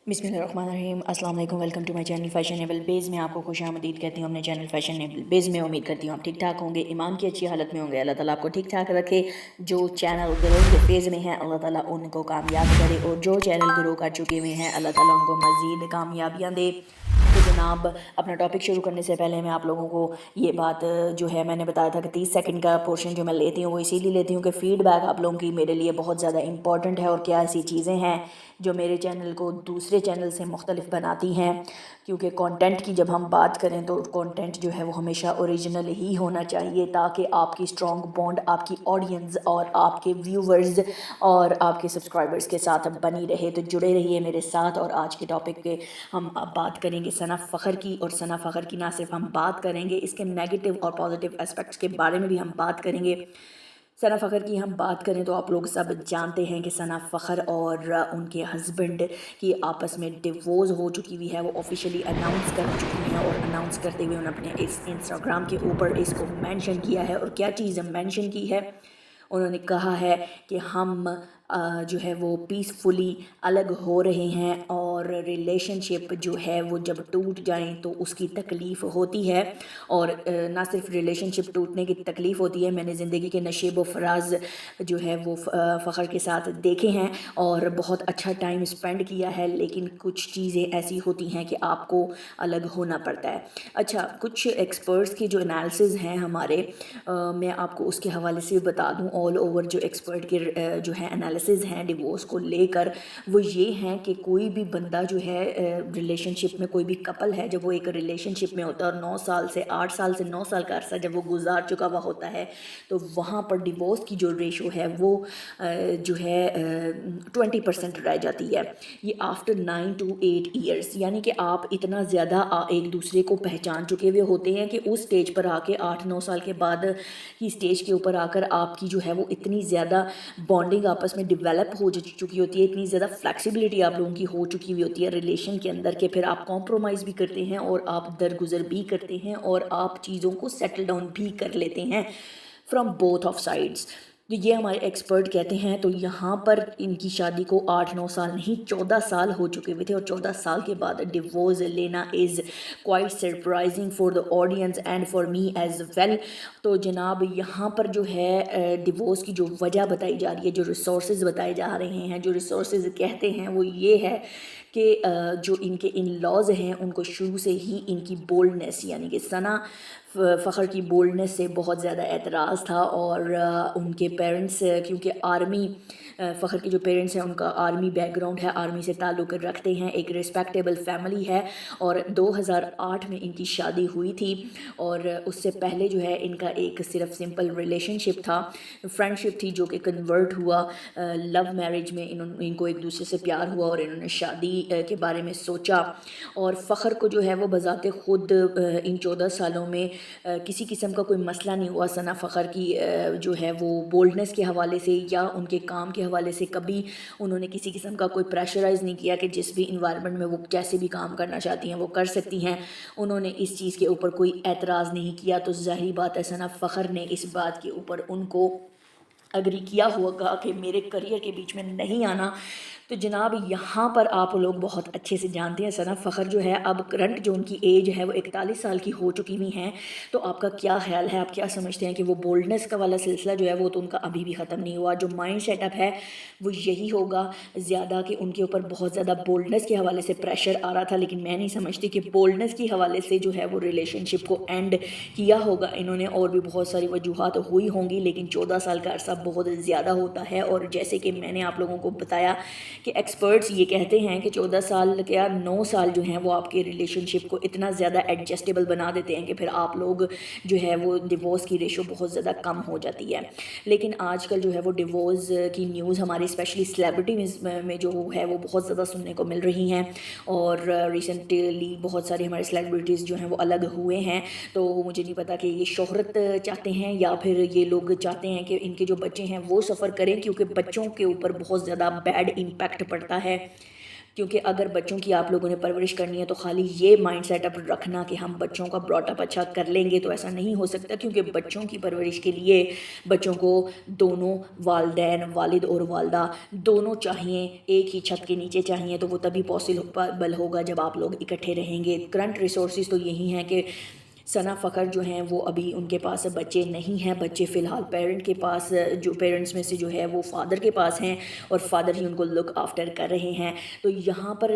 बिस्मिल्लाहिर्रहमानिर्रहीम। अस्सलाम वालेकुम। Welcome to my channel fashionable बेज़ में आपको खुशामदीद कहती हूँ अपने चैनल फैशनेबल बेज़ में। उम्मीद करती हूँ आप ठीक ठाक होंगे, ईमान की अच्छी हालत में होंगे। अल्लाह ताला आपको ठीक ठाक रखे। जो चैनल ग्रो के फेज़ में हैं अल्लाह ताला उनको कामयाब करे, और जो चैनल ग्रो कर चुके हुए हैं अल्लाह ताला उनको मज़ीद कामयाबियाँ दे। तो जनाब, अपना टॉपिक शुरू करने से पहले मैं आप लोगों को ये बात जो है मैंने बताया था कि 30 सेकंड का पोर्शन जो मैं लेती हूँ वो इसीलिए लेती हूँ कि फ़ीडबैक आप लोगों की मेरे लिए बहुत ज़्यादा इंपॉर्टेंट है, और क्या ऐसी चीज़ें हैं जो मेरे चैनल को दूसरे चैनल से मुख्तलिफ बनाती हैं। क्योंकि कंटेंट की जब हम बात करें तो कंटेंट जो है वो हमेशा ओरिजिनल ही होना चाहिए, ताकि आपकी स्ट्रॉन्ग बॉन्ड आपकी ऑडियंस और आपके व्यूवर्स और आपके सब्सक्राइबर्स के साथ बनी रहे। तो जुड़े रहिए मेरे साथ। और आज के टॉपिक पे हम अब बात करेंगे सना फ़खर की। और सना फ़खर की ना सिर्फ हम बात करेंगे, इसके नेगेटिव और पॉजिटिव एस्पेक्ट्स के बारे में भी हम बात करेंगे। सना फ़खर की हम बात करें तो आप लोग सब जानते हैं कि सना फ़खर और उनके हस्बैंड की आपस में डिवोर्स हो चुकी हुई है। वो ऑफिशियली अनाउंस कर चुकी हैं, और अनाउंस करते हुए उन्होंने अपने इस इंस्टाग्राम के ऊपर इसको मेंशन किया है। और क्या चीज़ मेंशन की है, उन्होंने कहा है कि हम जो है वो पीसफुली अलग हो रहे हैं, और रिलेशनशिप जो है वो जब टूट जाएं तो उसकी तकलीफ़ होती है। और ना सिर्फ रिलेशनशिप टूटने की तकलीफ़ होती है, मैंने ज़िंदगी के नशेब व फराज जो है वो फ़खर के साथ देखे हैं और बहुत अच्छा टाइम स्पेंड किया है, लेकिन कुछ चीज़ें ऐसी होती हैं कि आपको अलग होना पड़ता है। अच्छा, कुछ एक्सपर्ट्स की जो एनालिसिस हैं हमारे, मैं आपको उसके हवाले से भी बता दूं। ऑल ओवर जो एक्सपर्ट के जो है एनालिसिस हैं डिवोर्स को लेकर, वो ये हैं कि कोई भी बंदा जो है रिलेशनशिप में, कोई भी कपल है जब वो एक रिलेशनशिप में होता है और 9 साल से 8 साल से 9 साल का अरसा जब वो गुजार चुका हुआ होता है, तो वहाँ पर डिवोर्स की जो रेशो है वो जो है 20% रह जाती है। ये आफ्टर 9 to 8 ईयर्स, यानी कि आप इतना ज़्यादा एक दूसरे को पहचान चुके हुए होते हैं कि उस स्टेज पर आके 8-9 साल के बाद की स्टेज के ऊपर आकर आपकी जो है वो इतनी ज़्यादा बॉन्डिंग आपस में डेवलप हो चुकी होती है, इतनी ज़्यादा फ्लेक्सिबिलिटी आप लोगों की हो चुकी हुई होती है रिलेशन के अंदर, कि फिर आप कॉम्प्रोमाइज़ भी करते हैं और आप दरगुजर भी करते हैं और आप चीज़ों को सेटल डाउन भी कर लेते हैं फ्रॉम बोथ ऑफ साइड्स। तो ये हमारे एक्सपर्ट कहते हैं। तो यहाँ पर इनकी शादी को 8-9 साल नहीं 14 साल हो चुके हुए थे, और 14 साल के बाद डिवोर्स लेना is quite surprising for the audience and for me as well. तो जनाब, यहाँ पर जो है डिवोर्स की जो वजह बताई जा रही है, जो रिसोर्सेज बताए जा रहे हैं, जो रिसोर्सेज कहते हैं वो ये है कि जो इनके इन लॉज हैं उनको शुरू से ही इनकी बोल्डनेस, यानी कि सना फ़खर की बोल्डनेस से बहुत ज़्यादा एतराज़ था। और उनके पेरेंट्स, क्योंकि आर्मी, फ़खर के जो पेरेंट्स हैं उनका आर्मी बैकग्राउंड है, आर्मी से ताल्लुक़ रखते हैं, एक रिस्पेक्टेबल फैमिली है। और 2008 में इनकी शादी हुई थी, और उससे पहले जो है इनका एक सिर्फ सिंपल रिलेशनशिप था, फ्रेंडशिप थी, जो कि कन्वर्ट हुआ लव मैरिज में। इनको एक दूसरे से प्यार हुआ और इन्होंने शादी के बारे में सोचा। और फ़खर को जो है वो बज़ाते ख़ुद इन 14 सालों में किसी किस्म का कोई मसला नहीं हुआ सना फ़खर की जो है वो बोल्डनेस के हवाले से या उनके काम के हवाले से। कभी उन्होंने किसी किस्म का कोई प्रेशराइज़ नहीं किया कि जिस भी इन्वायरमेंट में वो कैसे भी काम करना चाहती हैं वो कर सकती हैं। उन्होंने इस चीज़ के ऊपर कोई एतराज़ नहीं किया। तो ज़ाहिर बात है सना फ़खर ने इस बात के ऊपर उनको एग्री किया होगा कि मेरे करियर के बीच में नहीं आना। तो जनाब, यहाँ पर आप लोग बहुत अच्छे से जानते हैं सना फ़खर जो है अब करंट जो उनकी एज है वो 41 साल की हो चुकी हुई हैं। तो आपका क्या ख्याल है, आप क्या समझते हैं कि वो बोल्डनेस का वाला सिलसिला जो है वो तो उनका अभी भी ख़त्म नहीं हुआ? जो माइंड सेटअप है वो यही होगा ज़्यादा कि उनके ऊपर बहुत ज़्यादा बोल्डनेस के हवाले से प्रेशर आ रहा था। लेकिन मैं नहीं समझती कि बोल्डनेस के हवाले से जो है वो रिलेशनशिप को एंड किया होगा इन्होंने। और भी बहुत सारी वजूहत हुई होंगी, लेकिन 14 साल का अरसा बहुत ज़्यादा होता है। और जैसे कि मैंने आप लोगों को बताया कि एक्सपर्ट्स ये कहते हैं कि 14 साल क्या 9 साल जो हैं वो आपके रिलेशनशिप को इतना ज़्यादा एडजस्टेबल बना देते हैं कि फिर आप लोग जो है वो डिवोर्स की रेशो बहुत ज़्यादा कम हो जाती है। लेकिन आजकल जो है वो डिवोर्स की न्यूज़ हमारी स्पेशली सेलिब्रिटीज़ में जो है वो बहुत ज़्यादा सुनने को मिल रही हैं। और रिसेंटली बहुत सारे हमारे सेलिब्रिटीज़ जो हैं वो अलग हुए हैं। तो मुझे नहीं पता कि ये शोहरत चाहते हैं या फिर ये लोग चाहते हैं कि इनके जो बच्चे हैं वो सफ़र करें, क्योंकि बच्चों के ऊपर बहुत ज़्यादा बैड इम्पैक्ट पड़ता है। کیونکہ اگر بچوں کی آپ لوگوں نے پرورش کرنی ہے تو خالی یہ مائنڈ سیٹ اپ رکھنا کہ ہم بچوں کا براٹ اپ اچھا کر لیں گے تو ایسا نہیں ہو سکتا، کیونکہ بچوں کی پرورش کے لیے بچوں کو دونوں والدین، والد اور والدہ دونوں چاہیے، ایک ہی چھت کے نیچے چاہیے، تو وہ تبھی پاسبل ہوگا جب آپ لوگ اکٹھے رہیں گے۔ کرنٹ ریسورسز تو یہی ہیں کہ ثنا فخر جو ہیں وہ ابھی ان کے پاس بچے نہیں ہیں، بچے فی الحال پیرنٹ کے پاس، جو پیرنٹس میں سے جو ہے وہ فادر کے پاس ہیں اور فادر ہی ان کو لک آفٹر کر رہے ہیں۔ تو یہاں پر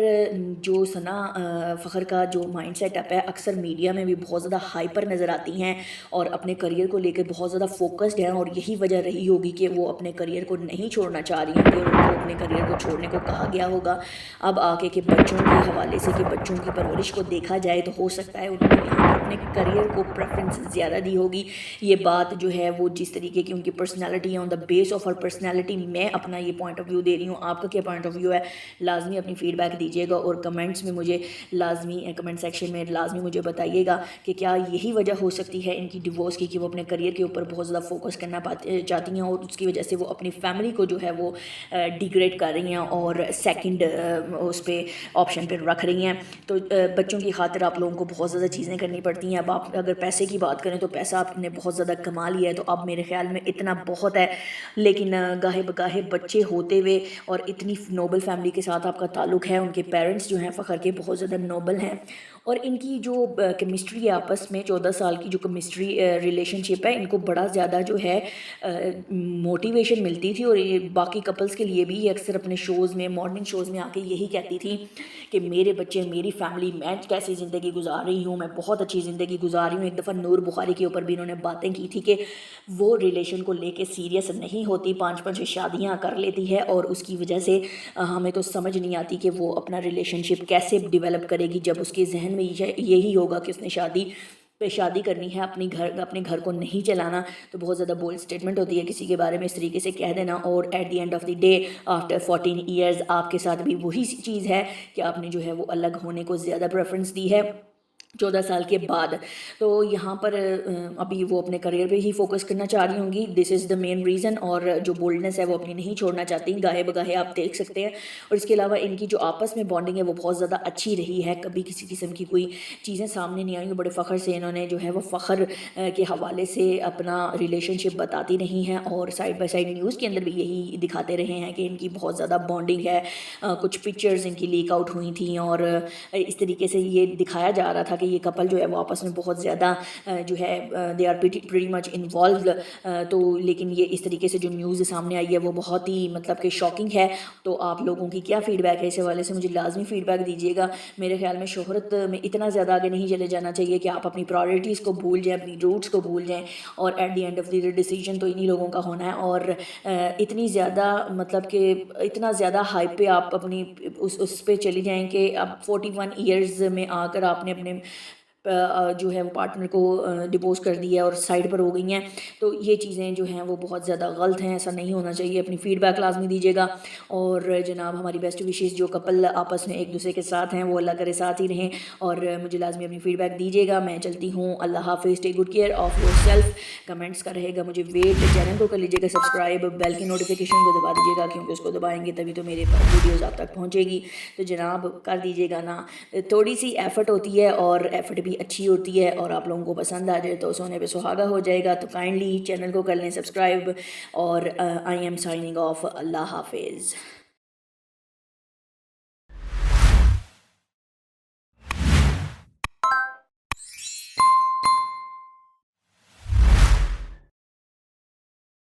جو ثنا فخر کا جو مائنڈ سیٹ اپ ہے، اکثر میڈیا میں بھی بہت زیادہ ہائپر نظر آتی ہیں اور اپنے کریئر کو لے کے بہت زیادہ فوکسڈ ہیں، اور یہی وجہ رہی ہوگی کہ وہ اپنے کریئر کو نہیں چھوڑنا چاہ رہی ہیں، کہ ان کو اپنے کریئر کو چھوڑنے کو کہا گیا ہوگا اب آ کے کہ بچوں کے حوالے سے، کہ بچوں کی پرورش کو دیکھا جائے تو ہو سکتا ہے انہوں نے یہاں پر اپنے کریئر کو پریفرنس زیادہ دی ہوگی۔ یہ بات جو ہے وہ جس طریقے کی ان کی پرسنالٹی ہے، آن دا بیس آف ہر پرسنالٹی، میں اپنا یہ پوائنٹ آف ویو دے رہی ہوں، آپ کا کیا پوائنٹ آف ویو ہے لازمی اپنی فیڈ بیک دیجیے گا، اور کمنٹس میں مجھے لازمی، کمنٹ سیکشن میں لازمی مجھے بتائیے گا کہ کیا یہی وجہ ہو سکتی ہے ان کی ڈیورس کی کہ وہ اپنے کریئر کے اوپر بہت زیادہ فوکس کرنا چاہتی ہیں، اور اس کی وجہ سے وہ اپنی فیملی کو جو ہے وہ ڈیگریڈ کر رہی ہیں اور سیکنڈ اس پہ آپشن پہ رکھ رہی ہیں۔ تو بچوں کی خاطر آپ لوگوں کو بہت زیادہ چیزیں کرنی پڑتی ہیں۔ اب آپ اگر پیسے کی بات کریں تو پیسہ آپ نے بہت زیادہ کما لیا ہے، تو اب میرے خیال میں اتنا بہت ہے، لیکن گاہے بگاہے بچے ہوتے ہوئے اور اتنی نوبل فیملی کے ساتھ آپ کا تعلق ہے، ان کے پیرنٹس جو ہیں فخر کے بہت زیادہ نوبل ہیں، اور ان کی جو کیمسٹری ہے آپس میں، 14 سال کی جو کیمسٹری ریلیشن شپ ہے، ان کو بڑا زیادہ جو ہے موٹیویشن ملتی تھی، اور یہ باقی کپلز کے لیے بھی یہ اکثر اپنے شوز میں، مارننگ شوز میں آ کے یہی کہتی تھی کہ میرے بچے، میری فیملی، میں کیسی زندگی گزار رہی ہوں، میں بہت اچھی زندگی گزار رہی ہوں۔ ایک دفعہ نور بخاری کے اوپر بھی انہوں نے باتیں کی تھی کہ وہ ریلیشن کو لے کے سیریس نہیں ہوتی، 5 شادیاں کر لیتی ہے، اور اس کی وجہ سے ہمیں تو سمجھ نہیں آتی کہ وہ اپنا ریلیشن شپ کیسے ڈیولپ کرے گی، جب اس کے ذہن میں یہی ہوگا کہ اس نے شادی کرنی ہے، اپنے گھر کو نہیں چلانا۔ تو بہت زیادہ بولڈ اسٹیٹمنٹ ہوتی ہے کسی کے بارے میں اس طریقے سے کہہ دینا، اور at the end of the day after 14 years آپ کے ساتھ بھی وہی چیز ہے کہ آپ نے جو ہے وہ الگ ہونے کو زیادہ پریفرنس دی ہے 14 سال کے بعد۔ تو یہاں پر ابھی وہ اپنے کریئر پہ ہی فوکس کرنا چاہ رہی ہوں گی، دس از دا مین ریزن، اور جو بولڈنس ہے وہ اپنی نہیں چھوڑنا چاہتی، گاہے بگاہے آپ دیکھ سکتے ہیں۔ اور اس کے علاوہ ان کی جو آپس میں بانڈنگ ہے وہ بہت زیادہ اچھی رہی ہے، کبھی کسی قسم کی کوئی چیزیں سامنے نہیں آئیں، بڑے فخر سے انہوں نے جو ہے وہ فخر کے حوالے سے اپنا ریلیشن شپ بتاتی نہیں ہیں، اور سائڈ بائی سائڈ نیوز کے اندر بھی یہی دکھاتے رہے ہیں کہ ان کی بہت زیادہ بانڈنگ ہے۔ کچھ پکچرز ان کی لیک آؤٹ ہوئی تھیں، اور اس طریقے سے یہ دکھایا جا رہا تھا کہ یہ کپل جو ہے وہ آپس میں بہت زیادہ جو ہے they are pretty much involved, تو لیکن یہ اس طریقے سے جو نیوز سامنے آئی ہے وہ بہت ہی مطلب کہ شاکنگ ہے۔ تو آپ لوگوں کی کیا فیڈ بیک ہے اس حوالے سے، مجھے لازمی فیڈ بیک دیجیے گا۔ میرے خیال میں شہرت میں اتنا زیادہ آگے نہیں چلے جانا چاہیے کہ آپ اپنی پرائورٹیز کو بھول جائیں، اپنی روٹس کو بھول جائیں، اور at the end of the decision تو انہی لوگوں کا ہونا ہے۔ اور اتنی زیادہ مطلب کہ اتنا زیادہ ہائپ پہ آپ اپنی اس پہ چلی جائیں کہ اب 41 ایئرز میں آ کر آپ نے اپنے جو ہے وہ پارٹنر کو ڈیوورس کر دیا اور سائڈ پر ہو گئی ہیں، تو یہ چیزیں جو ہیں وہ بہت زیادہ غلط ہیں، ایسا نہیں ہونا چاہیے۔ اپنی فیڈ بیک لازمی دیجیے گا، اور جناب ہماری بیسٹ وشیز، جو کپل آپس میں ایک دوسرے کے ساتھ ہیں وہ اللہ کرے ساتھ ہی رہیں، اور مجھے لازمی اپنی فیڈ بیک دیجیے گا۔ میں چلتی ہوں، اللہ حافظ، take good care of your self. Comments کا رہے گا مجھے ویٹ، چینل کو کر لیجیے گا سبسکرائب، بیل کی نوٹیفیکیشن کو دبا دیجیے گا، کیونکہ اس کو دبائیں گے تبھی تو میرے ویڈیوز آپ تک پہنچے گی۔ تو جناب کر دیجیے گا نا، تھوڑی سی ایفرٹ ہوتی ہے، اور ایفرٹ بھی اچھی ہوتی ہے، اور آپ لوگوں کو پسند آ جائے تو سونے پہ سہاگا ہو جائے گا۔ تو کائنڈلی چینل کو کر لیں سبسکرائب، اور آئی ایم سائننگ آف، اللہ حافظ۔